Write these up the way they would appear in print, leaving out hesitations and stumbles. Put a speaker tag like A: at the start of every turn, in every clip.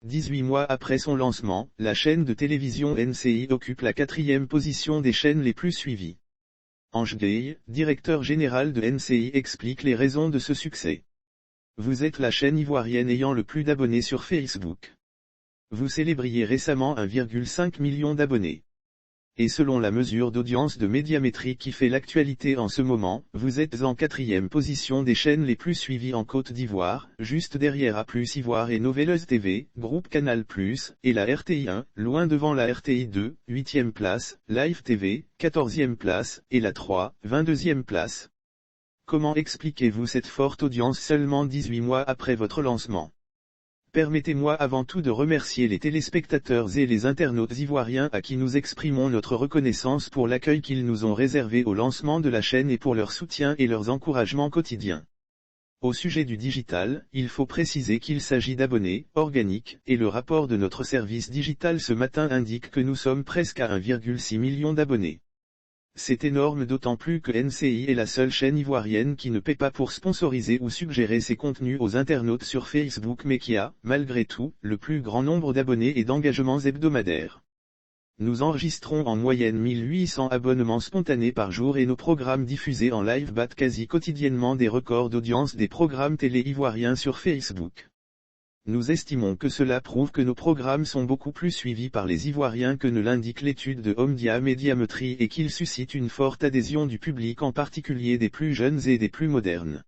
A: 18 mois après son lancement, la chaîne de télévision NCI occupe la 4e position des chaînes les plus suivies. Ange Gay, directeur général de NCI, explique les raisons de ce succès. Vous êtes la chaîne ivoirienne ayant le plus d'abonnés sur Facebook. Vous célébriez récemment 1,5 million d'abonnés. Et selon la mesure d'audience de Médiamétrie qui fait l'actualité en ce moment, vous êtes en 4e position des chaînes les plus suivies en Côte d'Ivoire, juste derrière A+ Ivoire et Novelas TV, Groupe Canal+, et la RTI1, loin devant la RTI2, 8e place, Live TV, 14e place, et la 3, 22e place. Comment expliquez-vous cette forte audience seulement 18 mois après votre lancement ? Permettez-moi avant tout de remercier les téléspectateurs et les internautes ivoiriens à qui nous exprimons notre reconnaissance pour l'accueil qu'ils nous ont réservé au lancement de la chaîne et pour leur soutien et leurs encouragements quotidiens. Au sujet du digital, il faut préciser qu'il s'agit d'abonnés, organiques, et le rapport de notre service digital ce matin indique que nous sommes presque à 1,6 million d'abonnés. C'est énorme d'autant plus que NCI est la seule chaîne ivoirienne qui ne paie pas pour sponsoriser ou suggérer ses contenus aux internautes sur Facebook mais qui a, malgré tout, le plus grand nombre d'abonnés et d'engagements hebdomadaires. Nous enregistrons en moyenne 1800 abonnements spontanés par jour et nos programmes diffusés en live battent quasi quotidiennement des records d'audience des programmes télé ivoiriens sur Facebook. Nous estimons que cela prouve que nos programmes sont beaucoup plus suivis par les Ivoiriens que ne l'indique l'étude de Omdia Médiamétrie et qu'ils suscitent une forte adhésion du public en particulier des plus jeunes et des plus modernes.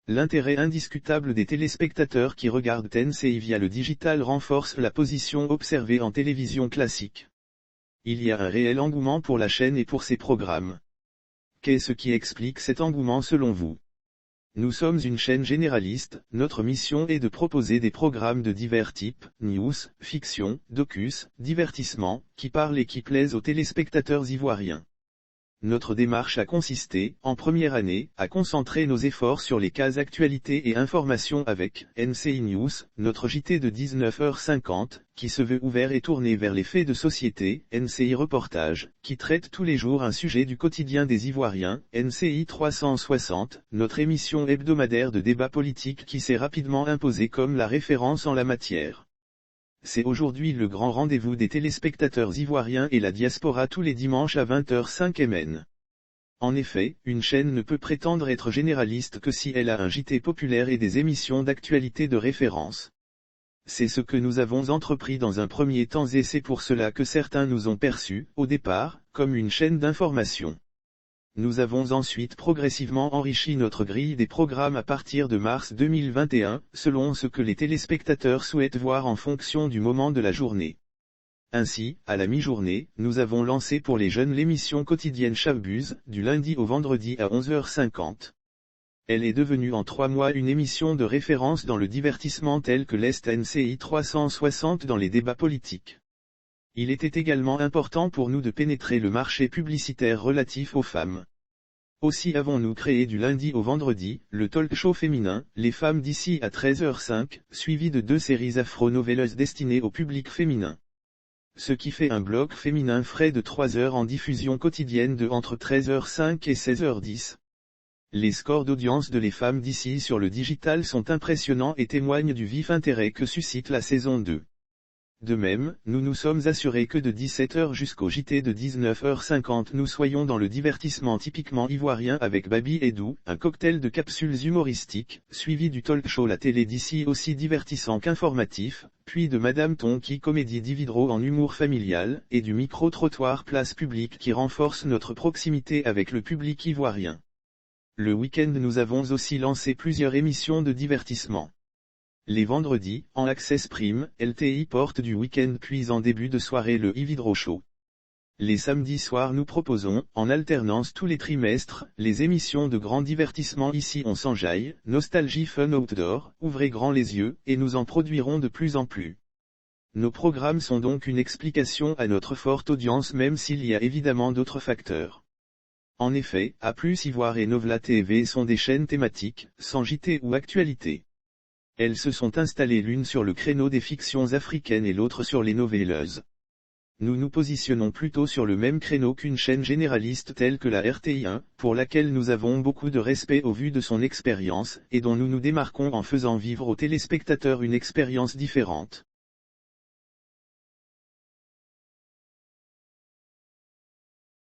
A: L'intérêt indiscutable des téléspectateurs qui regardent NCI via le digital renforce la position observée en télévision classique. Il y a un réel engouement pour la chaîne et pour ses programmes. Qu'est-ce qui explique cet engouement selon vous ? Nous sommes une chaîne généraliste, notre mission est de proposer des programmes de divers types, news, fiction, docus, divertissement, qui parlent et qui plaisent aux téléspectateurs ivoiriens. Notre démarche a consisté, en première année, à concentrer nos efforts sur les cases actualités et informations avec NCI News, notre JT de 19h50, qui se veut ouvert et tourné vers les faits de société, NCI Reportage, qui traite tous les jours un sujet du quotidien des Ivoiriens, NCI 360, notre émission hebdomadaire de débat politique qui s'est rapidement imposée comme la référence en la matière. C'est aujourd'hui le grand rendez-vous des téléspectateurs ivoiriens et la diaspora tous les dimanches à 20h05 MN. En effet, une chaîne ne peut prétendre être généraliste que si elle a un JT populaire et des émissions d'actualité de référence. C'est ce que nous avons entrepris dans un premier temps et c'est pour cela que certains nous ont perçus, au départ, comme une chaîne d'information. Nous avons ensuite progressivement enrichi notre grille des programmes à partir de mars 2021, selon ce que les téléspectateurs souhaitent voir en fonction du moment de la journée. Ainsi, à la mi-journée, nous avons lancé pour les jeunes l'émission quotidienne Chabuse, du lundi au vendredi à 11h50. Elle est devenue en 3 mois une émission de référence dans le divertissement tel que l'est NCI 360 dans les débats politiques. Il était également important pour nous de pénétrer le marché publicitaire relatif aux femmes. Aussi avons-nous créé du lundi au vendredi, le talk show féminin, Les femmes d'ici à 13h05, suivi de 2 séries afro-novellas destinées au public féminin. Ce qui fait un bloc féminin frais de 3 heures en diffusion quotidienne de entre 13h05 et 16h10. Les scores d'audience de Les femmes d'ici sur le digital sont impressionnants et témoignent du vif intérêt que suscite la saison 2. De même, nous nous sommes assurés que de 17h jusqu'au JT de 19h50 nous soyons dans le divertissement typiquement ivoirien avec Babi et Dou, un cocktail de capsules humoristiques, suivi du talk show La télé d'ici aussi divertissant qu'informatif, puis de Madame Tonki comédie Dividro en humour familial, et du micro-trottoir place publique qui renforce notre proximité avec le public ivoirien. Le week-end nous avons aussi lancé plusieurs émissions de divertissement. Les vendredis, en Access Prime, LTI porte du week-end puis en début de soirée le Ividro Show. Les samedis soirs nous proposons, en alternance tous les trimestres, les émissions de grand divertissement Ici on s'enjaille, Nostalgie Fun Outdoor, Ouvrez grand les yeux, et nous en produirons de plus en plus. Nos programmes sont donc une explication à notre forte audience même s'il y a évidemment d'autres facteurs. En effet, A+ Ivoire et Novela TV sont des chaînes thématiques, sans JT ou actualité. Elles se sont installées l'une sur le créneau des fictions africaines et l'autre sur les novellas. Nous nous positionnons plutôt sur le même créneau qu'une chaîne généraliste telle que la RTI1, pour laquelle nous avons beaucoup de respect au vu de son expérience, et dont nous nous démarquons en faisant vivre aux téléspectateurs une expérience différente.